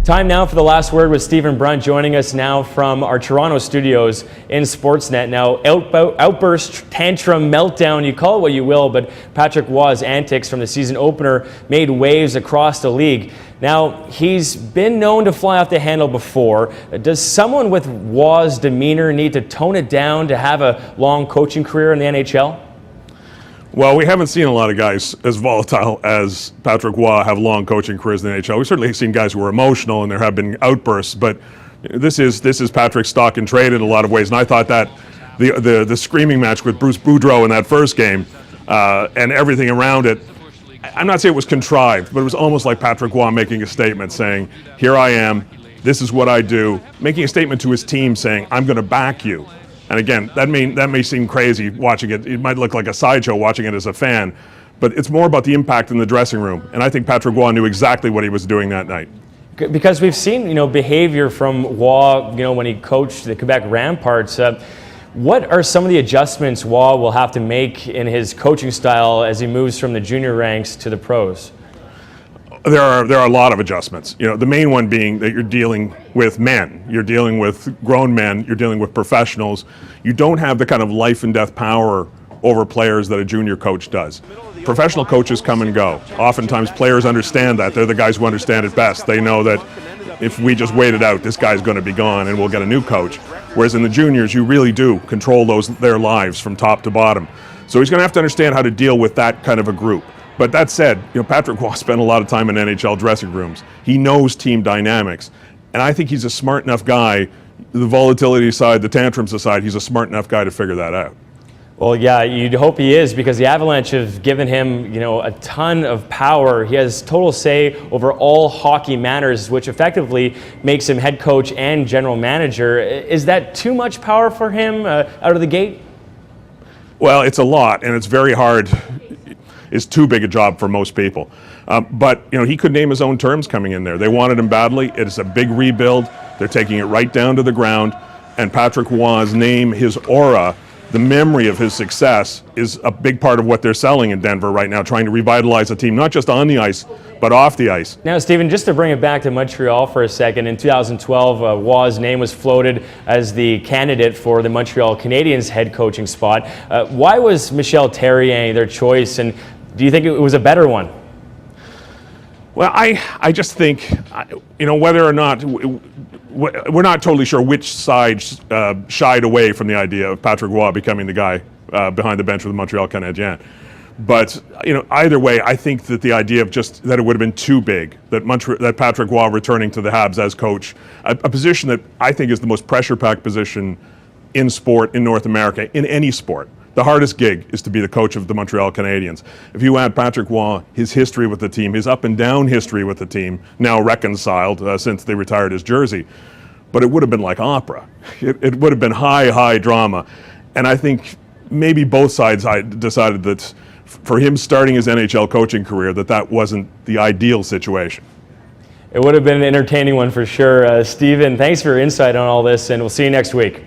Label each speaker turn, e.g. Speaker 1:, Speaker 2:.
Speaker 1: Time now for the last word with Stephen Brunt, joining us now from our Toronto studios in Sportsnet. Now, outburst, tantrum, meltdown, you call it what you will, but Patrick Roy's antics from the season opener made waves across the league. Now, he's been known to fly off the handle before. Does someone with Roy's demeanor need to tone it down to have a long coaching career in the NHL?
Speaker 2: Well, we haven't seen a lot of guys as volatile as Patrick Roy have long coaching careers in the NHL. We've certainly seen guys who are emotional and there have been outbursts, but this is Patrick's stock and trade in a lot of ways. And I thought that the screaming match with Bruce Boudreau in that first game and everything around it, I'm not saying it was contrived, but it was almost like Patrick Roy making a statement saying, here I am, this is what I do, making a statement to his team saying, I'm going to back you. And again, that may seem crazy watching it. It might look like a sideshow watching it as a fan, but it's more about the impact in the dressing room. And I think Patrick Roy knew exactly what he was doing that night.
Speaker 1: Because we've seen, behavior from Roy, when he coached the Quebec Ramparts. What are some of the adjustments Roy will have to make in his coaching style as he moves from the junior ranks to the pros?
Speaker 2: There are a lot of adjustments. The main one being that you're dealing with men, you're dealing with grown men, you're dealing with professionals. You don't have the kind of life and death power over players that a junior coach does. Professional coaches come and go. Oftentimes players understand that. They're the guys who understand it best. They know that if we just wait it out, this guy's going to be gone and we'll get a new coach. Whereas in the juniors, you really do control their lives from top to bottom. So he's going to have to understand how to deal with that kind of a group. But that said, Patrick Roy spent a lot of time in NHL dressing rooms. He knows team dynamics. And I think he's a smart enough guy, the volatility side, the tantrums aside, he's a smart enough guy to figure that out.
Speaker 1: Well, yeah, you'd hope he is, because the Avalanche have given him, a ton of power. He has total say over all hockey matters, which effectively makes him head coach and general manager. Is that too much power for him out of the gate?
Speaker 2: Well, it's a lot, and it's very hard. Is too big a job for most people. But he could name his own terms coming in there. They wanted him badly. It's a big rebuild. They're taking it right down to the ground. And Patrick Roy's name, his aura, the memory of his success is a big part of what they're selling in Denver right now, trying to revitalize the team, not just on the ice, but off the ice.
Speaker 1: Now, Stephen, just to bring it back to Montreal for a second, in 2012, Roy's name was floated as the candidate for the Montreal Canadiens head coaching spot. Why was Michel Therrien their choice, and do you think it was a better one?
Speaker 2: Well, I just think, whether or not, we're not totally sure which side shied away from the idea of Patrick Roy becoming the guy behind the bench with the Montreal Canadiens. But, either way, I think that the idea of just that it would have been too big, that Patrick Roy returning to the Habs as coach, a position that I think is the most pressure-packed position in sport in North America, in any sport. The hardest gig is to be the coach of the Montreal Canadiens. If you add Patrick Roy, his history with the team, his up and down history with the team, now reconciled since they retired his jersey, but it would have been like opera. It would have been high drama. And I think maybe both sides decided that for him starting his NHL coaching career, that wasn't the ideal situation.
Speaker 1: It would have been an entertaining one for sure. Stephen, thanks for your insight on all this, and we'll see you next week.